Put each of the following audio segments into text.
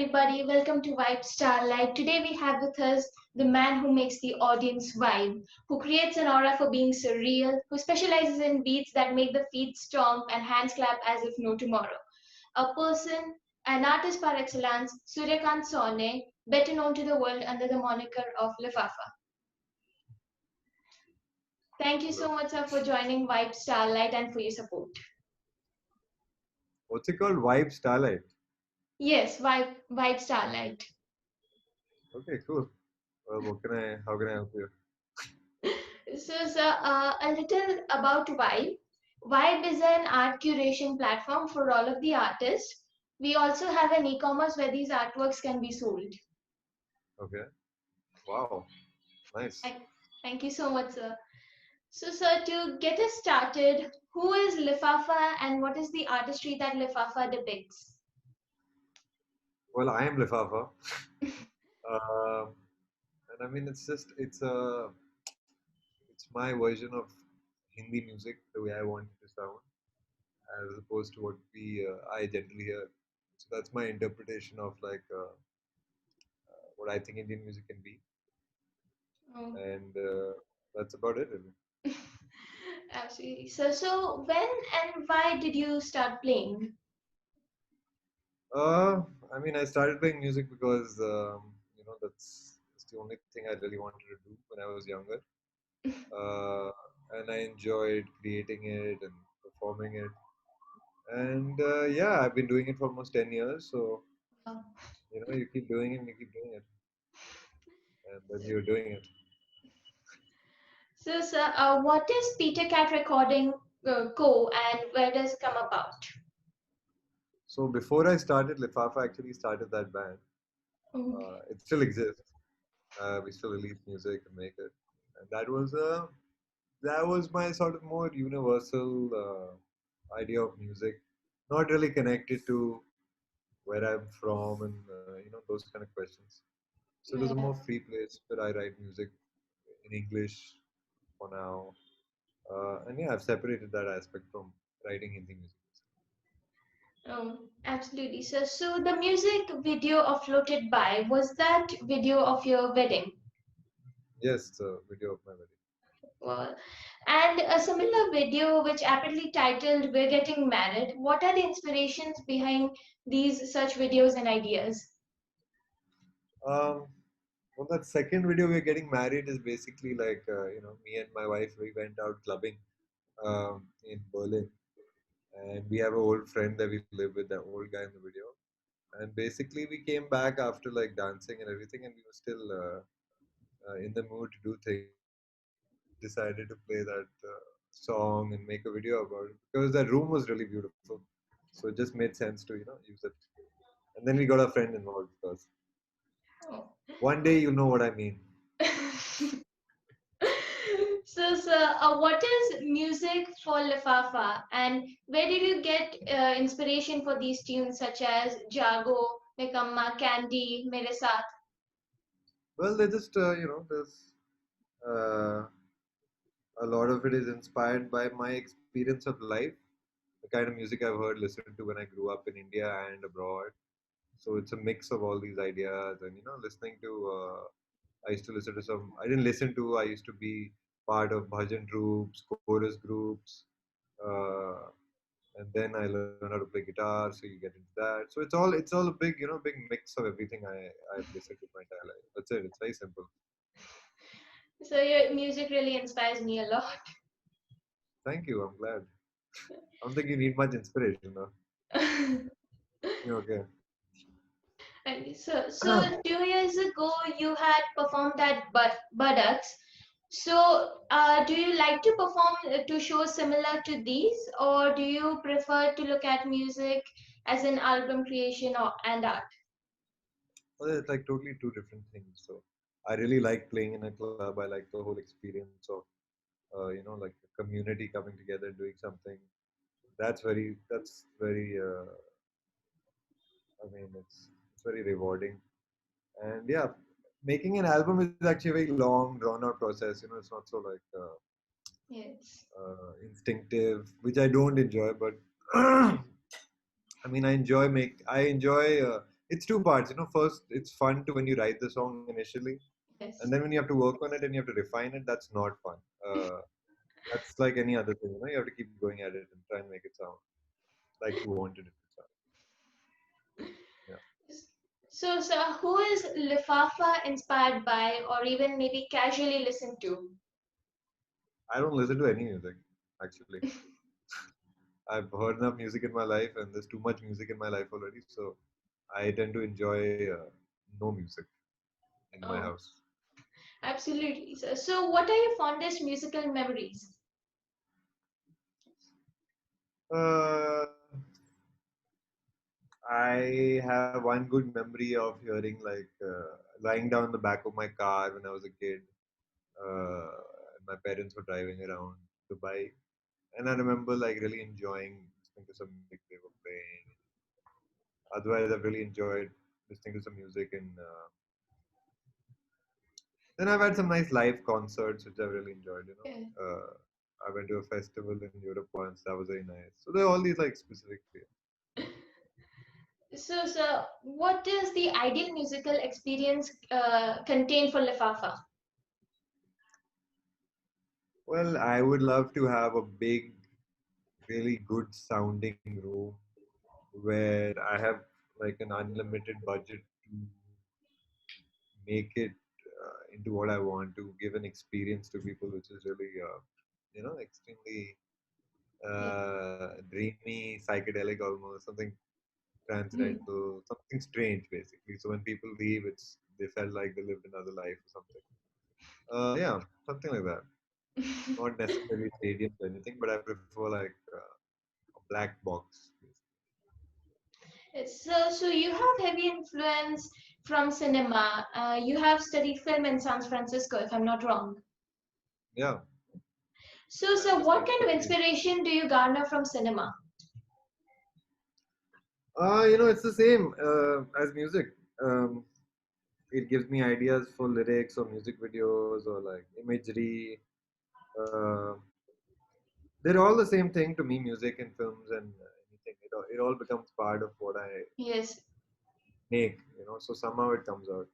everybody, welcome to Vibe Starlight. Today we have with us the man who makes the audience vibe, who creates an aura for being surreal, who specializes in beats that make the feet stomp and hands clap as if no tomorrow. A person, an artist par excellence, Suryakant Sone, better known to the world under the moniker of Lifafa. Thank you so Hello. much, sir, for joining Vibe Starlight and for your support. What's it called? Vibe Starlight. Yes, Vibe Starlight. Okay, cool. How can I help you? So, sir, a little about Vibe. Vibe is an art curation platform for all of the artists. We also have an e-commerce where these artworks can be sold. Okay. Wow. Nice. Thank, thank you so much, sir. So, sir, to get us started, who is Lifafa and what is the artistry that Lifafa depicts? Well, I am Lifafa. Um, and I mean, it's my version of Hindi music, the way I want it to sound, as opposed to what I generally hear. So that's my interpretation of what I think Indian music can be, Oh. and that's about it, really. Absolutely. So when and why did you start playing? Uh, I mean, I started playing music because that's the only thing I really wanted to do when I was younger, uh, and I enjoyed creating it and performing it. And yeah, I've been doing it for almost 10 years. So Oh. you keep doing it, and you keep doing it, and then you're doing it. So, sir, what is Peter Cat Recording Co. and where does it come about? So before I started, Lifafa actually started that band. Okay. It still exists. We still release music and make it, and that was my sort of more universal idea of music, not really connected to where I'm from and those kind of questions. So it was a more Yeah. free place where I write music in English for now, and yeah, I've separated that aspect from writing Hindi music. Absolutely, sir. So, the music video of Floated By, was that video of your wedding? Yes, it's a video of my wedding. Well, and a similar video which aptly titled We're Getting Married. What are the inspirations behind these such videos and ideas? Um, well, that second video, we're getting married, is basically me and my wife, we went out clubbing in Berlin, and we have an old friend that we live with, that old guy in the video. And basically, we came back after like dancing and everything, and we were still in the mood to do things. So we decided to play that song and make a video about it because that room was really beautiful. So it just made sense to use it. And then we got a friend involved because Oh. one day you'll know what I mean. So, sir, what is music for Lifafa, and where did you get inspiration for these tunes such as Jago, Nikamma, Candy, Mere Saath? Well, they just there's uh, a lot of it is inspired by my experience of life, the kind of music I've heard, listened to when I grew up in India and abroad. So it's a mix of all these ideas, and listening to. I used to listen to some. I didn't listen to. I used to be part of bhajan groups, chorus groups, uh, and then I learned how to play guitar. So you get into that. So it's all a big mix of everything I've listened to my entire life. That's it. It's very simple. So, your music really inspires me a lot. Thank you. I'm glad. I don't think you need much inspiration, though. You're okay. And so 2 years ago, you had performed at Buttocks. So, do you like to perform to shows similar to these, or do you prefer to look at music as an album creation and art? Well, it's like totally two different things. So I really like playing in a club. I like the whole experience of like a community coming together doing something. That's very. I mean, it's very rewarding. And yeah, making an album is actually a very long, drawn out process. It's not so like Yes. instinctive, which I don't enjoy. But I mean, I enjoy. it's two parts. First it's fun to when you write the song initially, and then Yes. when you have to work on it and you have to refine it, that's not fun. That's like any other thing. You have to keep going at it and try and make it sound like you wanted it to sound. Yeah. So, who is Lifafa inspired by, or even maybe casually listened to? I don't listen to any music, actually. I've heard enough music in my life, and there's too much music in my life already. So I tend to enjoy no music in my Oh, house. absolutely. So, what are your fondest musical memories? Uh, I have one good memory of hearing like lying down in the back of my car when I was a kid. Uh, my parents were driving around Dubai, and I remember like really enjoying listening to some music they were playing. Otherwise, I've really enjoyed listening to some music, and then I've had some nice live concerts which I've really enjoyed. Yeah. I went to a festival in Europe once. That was very nice. So there are all these like specific. So, what does the ideal musical experience contain for Lifafa? Well, I would love to have a big, really good sounding room where I have like an unlimited budget to make it into what I want to give an experience to people, which is really, extremely Yeah. dreamy, psychedelic almost, something Hmm. transcendental, something strange basically. So when people leave, they felt like they lived another life or something. Yeah, something like that. Not necessarily stadiums or anything, but I prefer like a black box. So you have heavy influence from cinema. You have studied film in San Francisco, if I'm not wrong. Yeah, So, I what studied kind of film. inspiration do you garner from cinema? It's the same as music. Um, it gives me ideas for lyrics or music videos or like imagery. Uh, they're all the same thing to me, music and films and anything. It all becomes part of what I Yes. make. So somehow it comes out.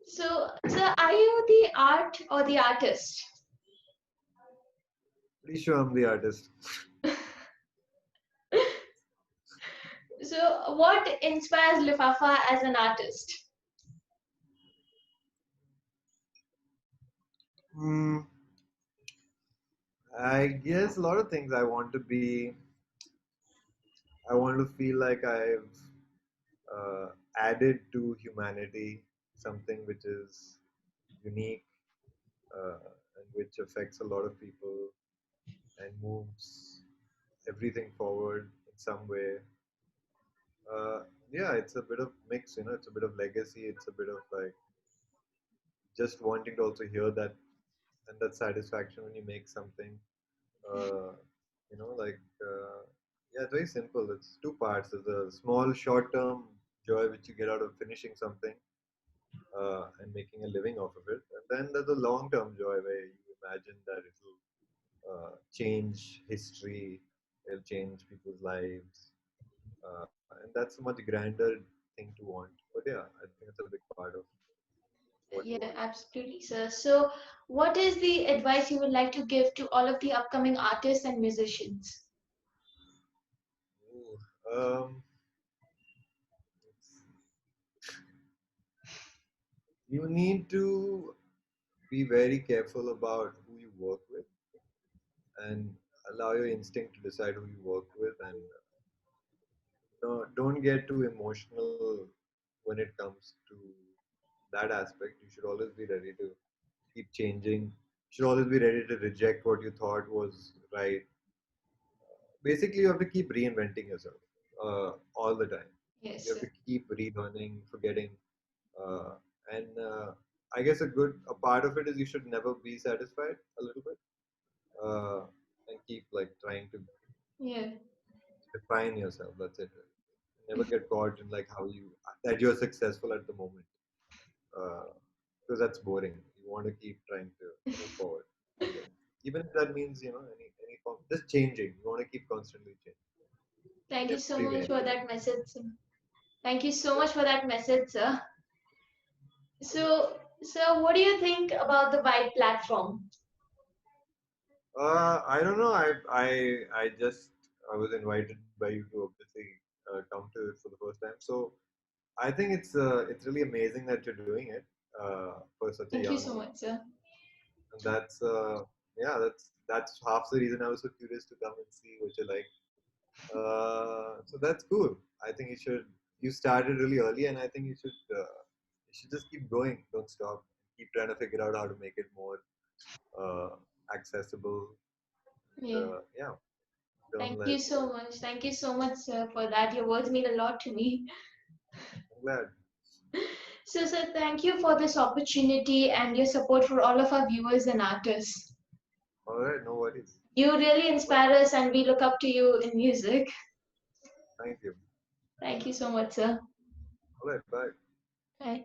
So, are you the art or the artist? Pretty sure I'm the artist. So, what inspires Lifafa as an artist? Hmm, I guess a lot of things. I want to feel like I've uh, added to humanity something which is unique and which affects a lot of people and moves everything forward in some way. Uh, yeah, it's a bit of mix. It's a bit of legacy. It's a bit of like just wanting to also hear that and that satisfaction when you make something. Uh, like yeah, it's very simple. It's two parts. There's a small short-term joy which you get out of finishing something and making a living off of it, and then there's a long-term joy where you imagine that it'll change history, it'll change people's lives, and that's a much grander thing to want. But yeah, I think it's a big part of what you want. Yeah, absolutely, sir. So, what is the advice you would like to give to all of the upcoming artists and musicians? Ooh, um, you need to be very careful about who you work with and allow your instinct to decide who you work with, and don't get too emotional when it comes to that aspect. You should always be ready to keep changing. You should always be ready to reject what you thought was right. Basically, you have to keep reinventing yourself all the time. You Yes, have sir. to keep relearning, forgetting, uh, and I guess a part of it is you should never be satisfied a little bit, uh, and keep like trying to Yeah. define yourself. That's it. Never get caught in like how you that you're successful at the moment, uh, because that's boring. You want to keep trying to move forward, and even if that means any form just changing. You want to keep constantly changing Thank in you so every way. much for that message, sir. Thank you so much for that message, sir. So, what do you think about the Vibe platform? I don't know. I was invited by you to obviously come to it for the first time. So I think it's really amazing that you're doing it for such a Thank you young so age. much, sir. And yeah, that's half the reason I was so curious to come and see what you like. So that's cool. I think you started really early, and I think you should just keep going. Don't stop. Keep trying to figure out how to make it more uh, accessible. Yeah. Yeah, don't Thank let. you so much. Thank you so much, sir, for that. Your words mean a lot to me. I'm glad. So, sir, thank you for this opportunity and your support for all of our viewers and artists. All right, no worries. You really Bye. inspire us, and we look up to you in music. Thank you. Thank you so much, sir. All right, bye. Bye.